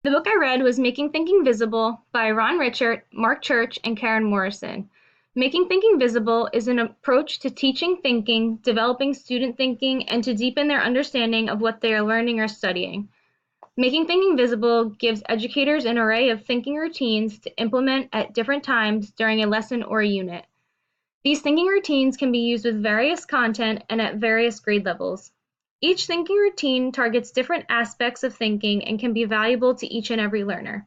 The book I read was Making Thinking Visible by Ron Richert, Mark Church, and Karen Morrison. Making Thinking Visible is an approach to teaching thinking, developing student thinking, and to deepen their understanding of what they are learning or studying. Making Thinking Visible gives educators an array of thinking routines to implement at different times during a lesson or a unit. These thinking routines can be used with various content and at various grade levels. Each thinking routine targets different aspects of thinking and can be valuable to each and every learner.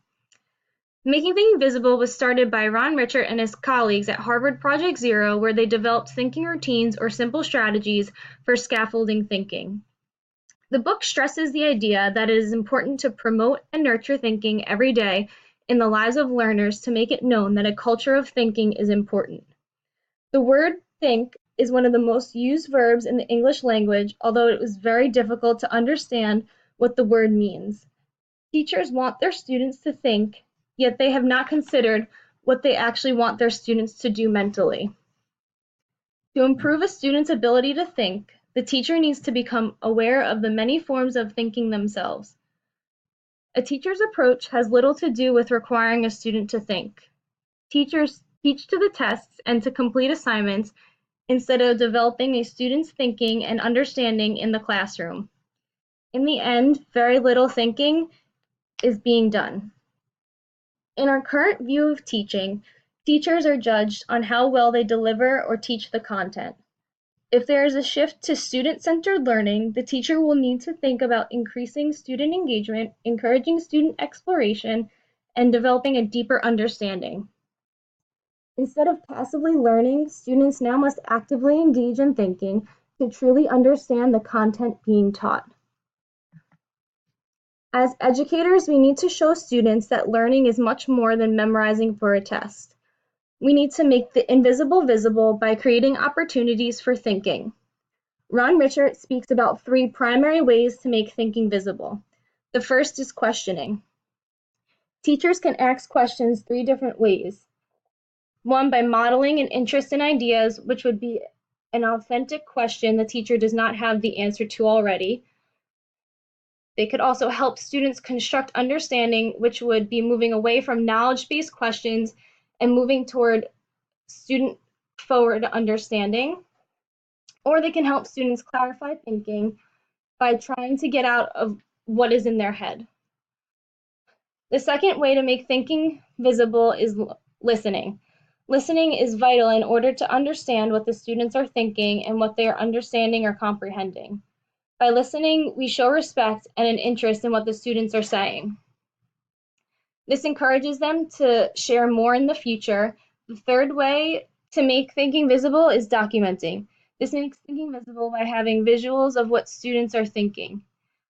Making Thinking Visible was started by Ron Richert and his colleagues at Harvard Project Zero, where they developed thinking routines or simple strategies for scaffolding thinking. The book stresses the idea that it is important to promote and nurture thinking every day in the lives of learners to make it known that a culture of thinking is important. The word think is one of the most used verbs in the English language, although it was very difficult to understand what the word means. Teachers want their students to think, yet they have not considered what they actually want their students to do mentally. To improve a student's ability to think, the teacher needs to become aware of the many forms of thinking themselves. A teacher's approach has little to do with requiring a student to think. Teachers teach to the tests and to complete assignments instead of developing a student's thinking and understanding in the classroom. In the end, very little thinking is being done. In our current view of teaching, teachers are judged on how well they deliver or teach the content. If there is a shift to student-centered learning, the teacher will need to think about increasing student engagement, encouraging student exploration, and developing a deeper understanding. Instead of passively learning, students now must actively engage in thinking to truly understand the content being taught. As educators, we need to show students that learning is much more than memorizing for a test. We need to make the invisible visible by creating opportunities for thinking. Ron Richert speaks about 3 primary ways to make thinking visible. The first is questioning. Teachers can ask questions 3 different ways. 1, by modeling an interest in ideas, which would be an authentic question the teacher does not have the answer to already. They could also help students construct understanding, which would be moving away from knowledge-based questions and moving toward student-forward understanding. Or they can help students clarify thinking by trying to get out of what is in their head. The second way to make thinking visible is listening. Listening is vital in order to understand what the students are thinking and what they are understanding or comprehending. By listening, we show respect and an interest in what the students are saying. This encourages them to share more in the future. The third way to make thinking visible is documenting. This makes thinking visible by having visuals of what students are thinking.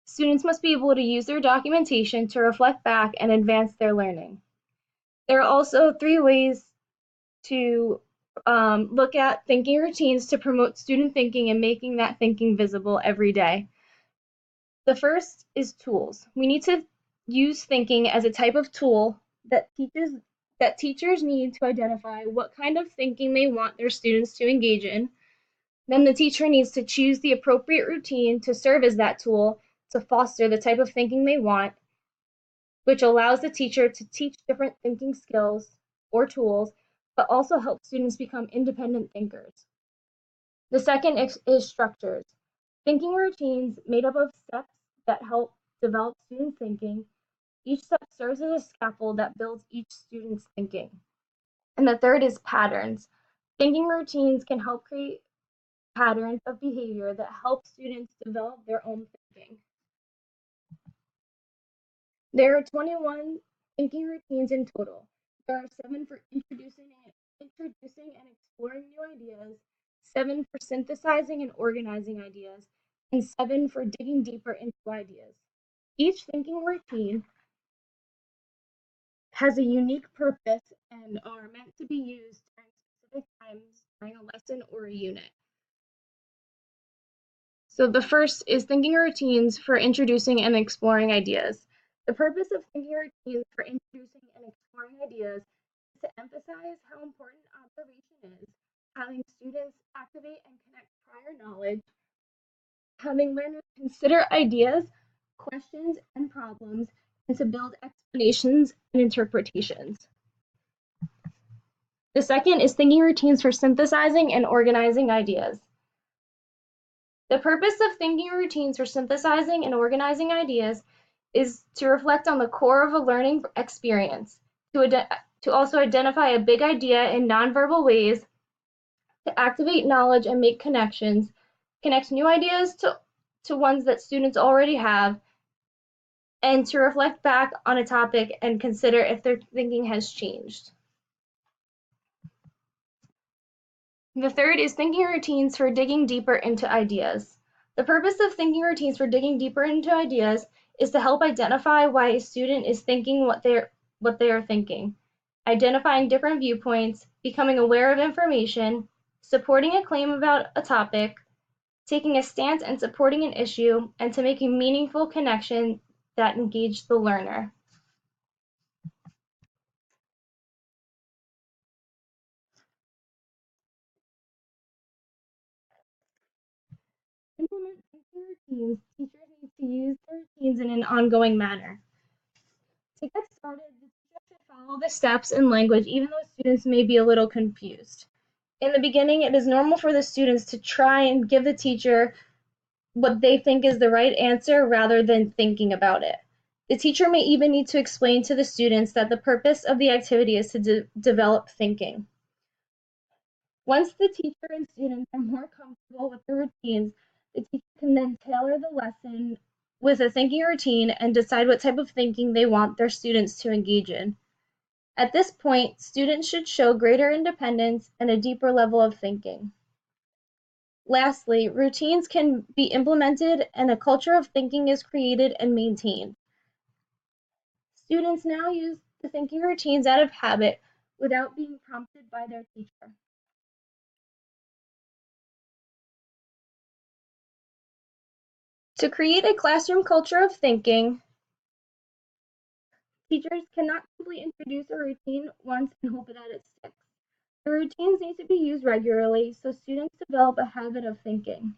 Students must be able to use their documentation to reflect back and advance their learning. There are also 3 ways to look at thinking routines to promote student thinking and making that thinking visible every day. The first is tools. We need to use thinking as a type of tool that teachers need to identify what kind of thinking they want their students to engage in. Then the teacher needs to choose the appropriate routine to serve as that tool to foster the type of thinking they want, which allows the teacher to teach different thinking skills or tools, but also help students become independent thinkers. The second is structures. Thinking routines made up of steps that help develop student thinking. Each step serves as a scaffold that builds each student's thinking. And the third is patterns. Thinking routines can help create patterns of behavior that help students develop their own thinking. There are 21 thinking routines in total. There are 7 for introducing and exploring new ideas, 7 for synthesizing and organizing ideas, and 7 for digging deeper into ideas. Each thinking routine has a unique purpose and are meant to be used during specific times during a lesson or a unit. So the first is thinking routines for introducing and exploring ideas. The purpose of thinking routines for introducing and exploring ideas is to emphasize how important observation is, having students activate and connect prior knowledge, having learners consider ideas, questions, and problems, and to build explanations and interpretations. The second is thinking routines for synthesizing and organizing ideas. The purpose of thinking routines for synthesizing and organizing ideas is to reflect on the core of a learning experience, to also identify a big idea in nonverbal ways, to activate knowledge and make connections, connect new ideas to ones that students already have, and to reflect back on a topic and consider if their thinking has changed. The third is thinking routines for digging deeper into ideas. The purpose of thinking routines for digging deeper into ideas is to help identify why a student is thinking what they are thinking, identifying different viewpoints, becoming aware of information, supporting a claim about a topic, taking a stance and supporting an issue, and to make a meaningful connection that engage the learner. Implement thinking routines. Teachers need to use the routines in an ongoing manner. To get started, the teacher should follow the steps in language even though students may be a little confused. In the beginning, it is normal for the students to try and give the teacher what they think is the right answer rather than thinking about it. The teacher may even need to explain to the students that the purpose of the activity is to develop thinking. Once the teacher and students are more comfortable with the routines, the teacher can then tailor the lesson with a thinking routine and decide what type of thinking they want their students to engage in. At this point, students should show greater independence and a deeper level of thinking. Lastly, routines can be implemented and a culture of thinking is created and maintained. Students now use the thinking routines out of habit without being prompted by their teacher. To create a classroom culture of thinking, teachers cannot simply introduce a routine once and hope that it sticks. The routines need to be used regularly so students develop a habit of thinking.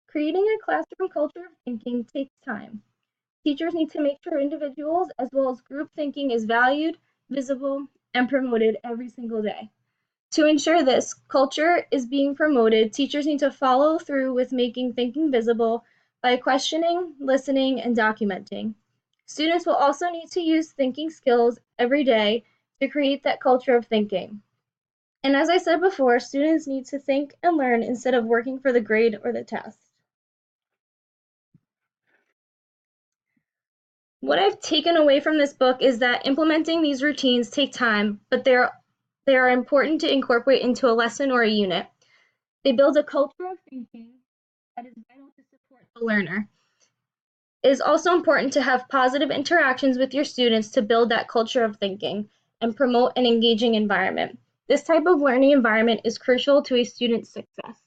Creating a classroom culture of thinking takes time. Teachers need to make sure individuals as well as group thinking is valued, visible, and promoted every single day. To ensure this culture is being promoted, teachers need to follow through with making thinking visible by questioning, listening, and documenting. Students will also need to use thinking skills every day to create that culture of thinking. And as I said before, students need to think and learn instead of working for the grade or the test. What I've taken away from this book is that implementing these routines take time, but they are important to incorporate into a lesson or a unit. They build a culture of thinking that is vital to support the learner. It is also important to have positive interactions with your students to build that culture of thinking and promote an engaging environment. This type of learning environment is crucial to a student's success.